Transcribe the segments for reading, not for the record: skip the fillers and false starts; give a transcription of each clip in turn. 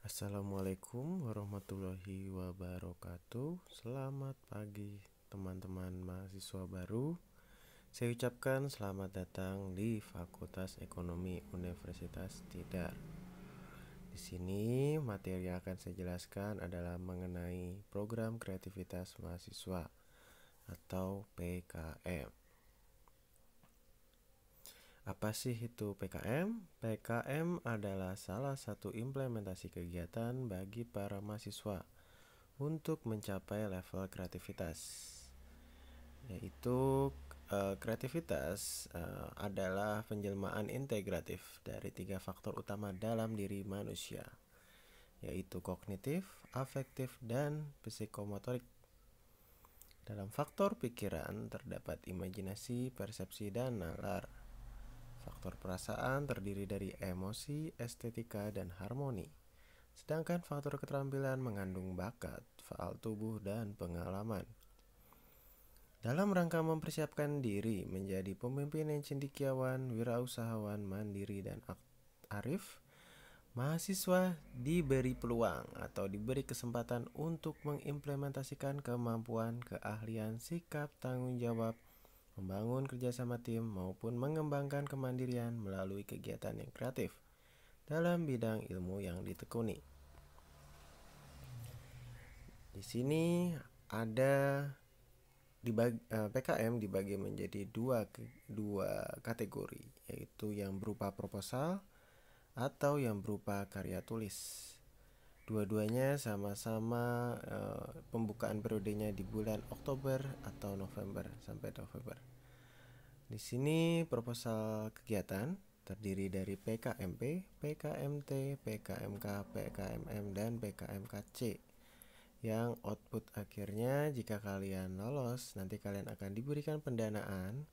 Assalamualaikum warahmatullahi wabarakatuh. Selamat pagi teman-teman mahasiswa baru. Saya ucapkan selamat datang di Fakultas Ekonomi Universitas Tidar. Di sini materi yang akan saya jelaskan adalah mengenai program kreativitas mahasiswa atau PKM. Apa sih itu PKM? PKM adalah salah satu implementasi kegiatan bagi para mahasiswa untuk mencapai level kreativitas. Yaitu kreativitas adalah penjelmaan integratif dari 3 faktor utama dalam diri manusia, yaitu kognitif, afektif, dan psikomotorik. Dalam faktor pikiran terdapat imajinasi, persepsi, dan nalar. Faktor perasaan terdiri dari emosi, estetika, dan harmoni. Sedangkan faktor keterampilan mengandung bakat, faal tubuh, dan pengalaman. Dalam rangka mempersiapkan diri menjadi pemimpin yang cendekiawan, wirausahawan, mandiri, dan arif, mahasiswa diberi peluang atau diberi kesempatan untuk mengimplementasikan kemampuan, keahlian, sikap, tanggung jawab, membangun kerjasama tim, maupun mengembangkan kemandirian melalui kegiatan yang kreatif dalam bidang ilmu yang ditekuni. Di sini ada PKM dibagi menjadi dua kategori, yaitu yang berupa proposal atau yang berupa karya tulis. Dua-duanya sama-sama pembukaan periodenya di bulan Oktober atau November sampai November. Di sini proposal kegiatan terdiri dari PKMP, PKMT, PKMK, PKMM, dan PKMKC. Yang output akhirnya jika kalian lolos, nanti kalian akan diberikan pendanaan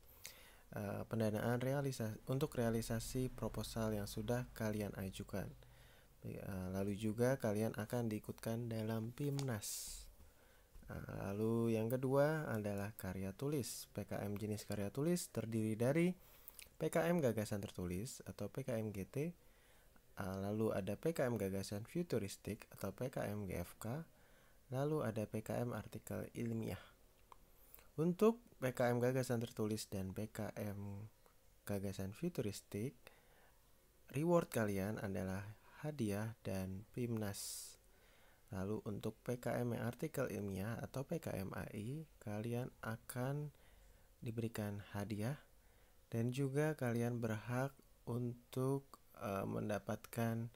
untuk realisasi proposal yang sudah kalian ajukan. Lalu juga kalian akan diikutkan dalam PIMNAS. Lalu yang kedua adalah karya tulis. PKM jenis karya tulis terdiri dari PKM gagasan tertulis atau PKM GT. Lalu ada PKM gagasan futuristik atau PKM GFK. Lalu ada PKM artikel ilmiah. Untuk PKM gagasan tertulis dan PKM gagasan futuristik, reward kalian adalah hadiah dan PIMNAS. Lalu untuk PKM yang artikel ilmiah atau PKM AI, kalian akan diberikan hadiah dan juga kalian berhak untuk mendapatkan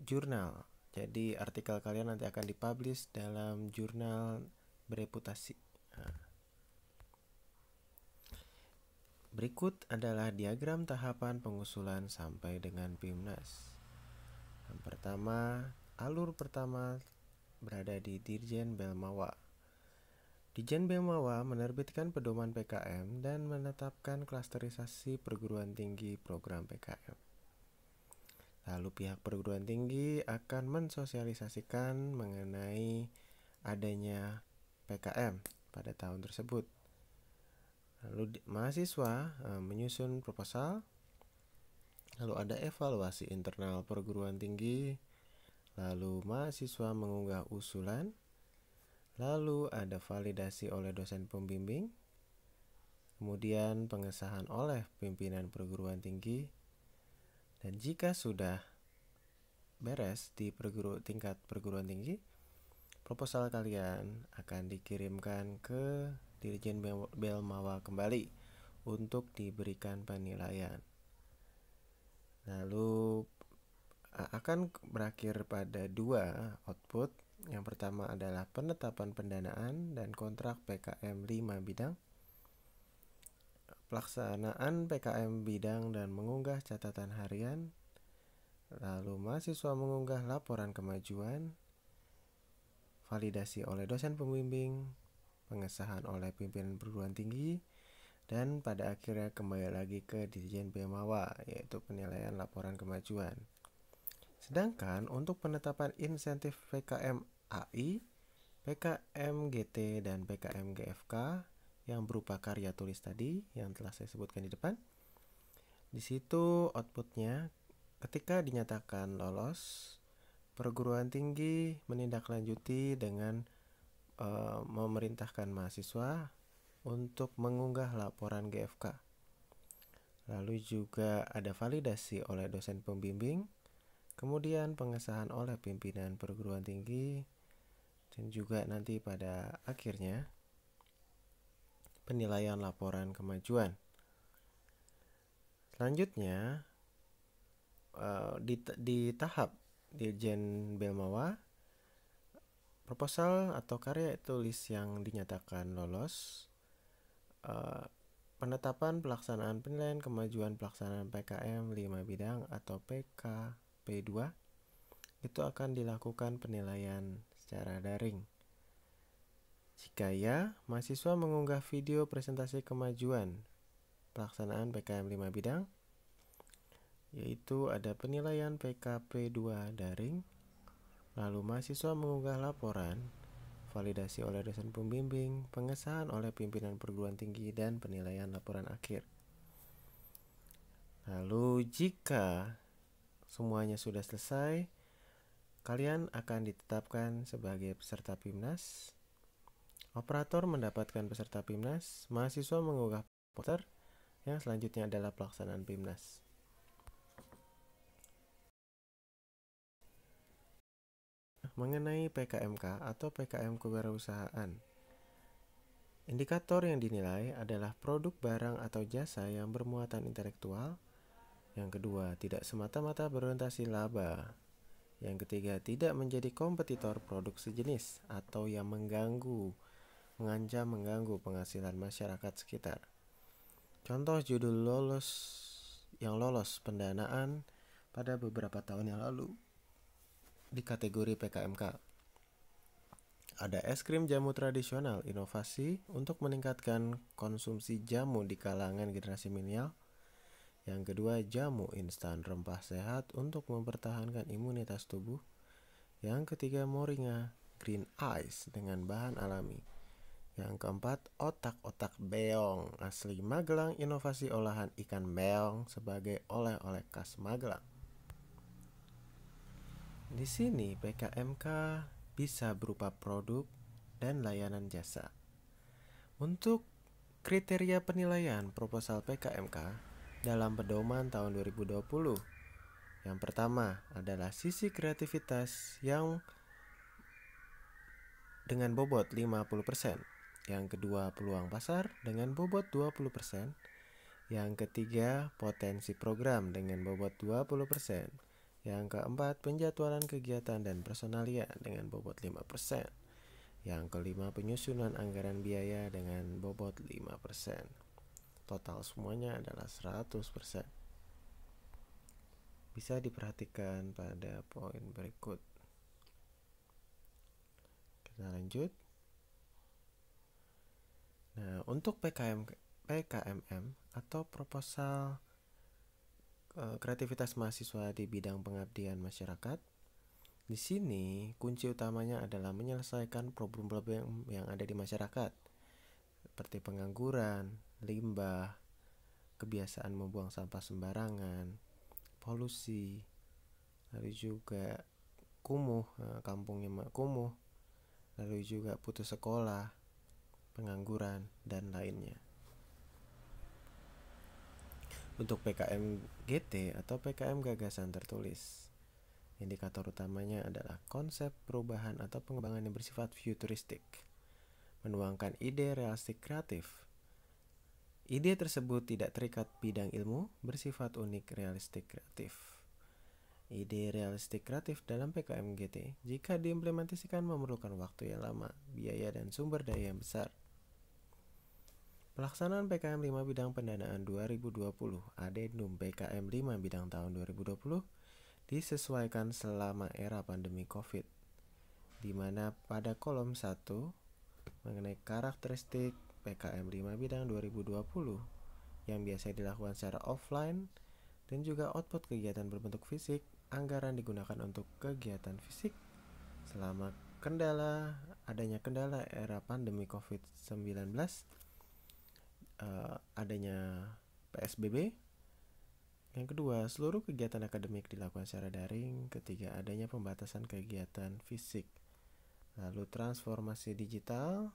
jurnal. Jadi artikel kalian nanti akan dipublish dalam jurnal bereputasi. Berikut adalah diagram tahapan pengusulan sampai dengan PIMNAS. Yang pertama, alur pertama berada di Dirjen Belmawa. Dirjen Belmawa menerbitkan pedoman PKM dan menetapkan klasterisasi perguruan tinggi program PKM. Lalu pihak perguruan tinggi akan mensosialisasikan mengenai adanya PKM pada tahun tersebut. Lalu mahasiswa menyusun proposal. Lalu ada evaluasi internal perguruan tinggi. Lalu mahasiswa mengunggah usulan. Lalu ada validasi oleh dosen pembimbing. Kemudian pengesahan oleh pimpinan perguruan tinggi. Dan jika sudah beres di tingkat perguruan tinggi, proposal kalian akan dikirimkan ke Dirjen Belmawa kembali untuk diberikan penilaian. Lalu akan berakhir pada 2 output. Yang pertama adalah penetapan pendanaan dan kontrak PKM 5 bidang, pelaksanaan PKM bidang dan mengunggah catatan harian. Lalu mahasiswa mengunggah laporan kemajuan, validasi oleh dosen pembimbing, pengesahan oleh pimpinan perguruan tinggi, dan pada akhirnya kembali lagi ke Dirjen Belmawa, yaitu penilaian laporan kemajuan. Sedangkan untuk penetapan insentif PKM AI, PKM GT, dan PKM GFK yang berupa karya tulis tadi yang telah saya sebutkan di depan, di situ outputnya Ketika dinyatakan lolos, perguruan tinggi menindaklanjuti dengan memerintahkan mahasiswa untuk mengunggah laporan GFK. Lalu juga ada validasi oleh dosen pembimbing, kemudian pengesahan oleh pimpinan perguruan tinggi, dan juga nanti pada akhirnya penilaian laporan kemajuan. Selanjutnya di tahap Dirjen Belmawa, proposal atau karya tulis yang dinyatakan lolos, penetapan pelaksanaan penilaian kemajuan pelaksanaan PKM 5 bidang atau PKP 2 itu akan dilakukan penilaian secara daring. Jika ya, mahasiswa mengunggah video presentasi kemajuan pelaksanaan PKM 5 bidang, yaitu ada penilaian PKP 2 daring, lalu mahasiswa mengunggah laporan, validasi oleh dosen pembimbing, pengesahan oleh pimpinan perguruan tinggi, dan penilaian laporan akhir. Lalu jika semuanya sudah selesai, kalian akan ditetapkan sebagai peserta PIMNAS. Operator mendapatkan peserta PIMNAS, mahasiswa mengunggah poster, yang selanjutnya adalah pelaksanaan PIMNAS. Mengenai PKMK atau PKM kewirausahaan, indikator yang dinilai adalah produk barang atau jasa yang bermuatan intelektual. Yang kedua, tidak semata-mata berorientasi laba. Yang ketiga, tidak menjadi kompetitor produk sejenis atau yang mengancam mengganggu penghasilan masyarakat sekitar. Contoh judul yang lolos pendanaan pada beberapa tahun yang lalu di kategori PKMK. Ada es krim jamu tradisional inovasi untuk meningkatkan konsumsi jamu di kalangan generasi milenial. Yang kedua, jamu instan rempah sehat untuk mempertahankan imunitas tubuh. Yang ketiga, Moringa Green Ice dengan bahan alami. Yang keempat, otak-otak beong asli Magelang, inovasi olahan ikan beong sebagai oleh-oleh khas Magelang. Di sini PKMK bisa berupa produk dan layanan jasa. Untuk kriteria penilaian proposal PKMK dalam pedoman tahun 2020, yang pertama adalah sisi kreativitas yang dengan bobot 50%. Yang kedua, peluang pasar dengan bobot 20%. Yang ketiga, potensi program dengan bobot 20%. Yang keempat, penjadwalan kegiatan dan personalia dengan bobot 5%. Yang kelima, penyusunan anggaran biaya dengan bobot 5%. Total semuanya adalah 100%. Bisa diperhatikan pada poin berikut. Kita lanjut. Nah, untuk PKMM atau proposal kreativitas mahasiswa di bidang pengabdian masyarakat, di sini kunci utamanya adalah menyelesaikan problem-problem yang ada di masyarakat, seperti pengangguran, limbah, kebiasaan membuang sampah sembarangan, polusi, lalu juga kumuh, kampungnya kumuh, lalu juga putus sekolah, pengangguran, dan lainnya. Untuk PKM GT atau PKM gagasan tertulis, indikator utamanya adalah konsep perubahan atau pengembangan yang bersifat futuristik, menuangkan ide realistik kreatif. Ide tersebut tidak terikat bidang ilmu, bersifat unik, realistik, kreatif. Ide realistik kreatif dalam PKM GT jika diimplementasikan memerlukan waktu yang lama, biaya dan sumber daya yang besar. Pelaksanaan PKM 5 bidang pendanaan 2020 Adendum PKM 5 bidang tahun 2020 disesuaikan selama era pandemi COVID, di mana pada kolom 1 mengenai karakteristik PKM 5 bidang 2020 yang biasa dilakukan secara offline dan juga output kegiatan berbentuk fisik, anggaran digunakan untuk kegiatan fisik selama adanya kendala era pandemi COVID-19, adanya PSBB, Yang kedua, seluruh kegiatan akademik dilakukan secara daring. Ketiga, adanya pembatasan kegiatan fisik. Lalu transformasi digital.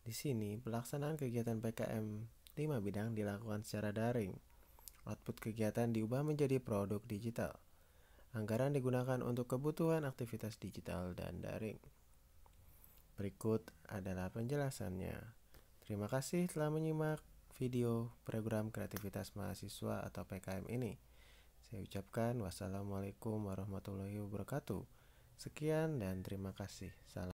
Di sini pelaksanaan kegiatan PKM 5 bidang dilakukan secara daring. Output kegiatan diubah menjadi produk digital. Anggaran digunakan untuk kebutuhan aktivitas digital dan daring. Berikut adalah penjelasannya. Terima kasih telah menyimak video program kreativitas mahasiswa atau PKM ini. Saya ucapkan wassalamualaikum warahmatullahi wabarakatuh. Sekian dan terima kasih. Salam.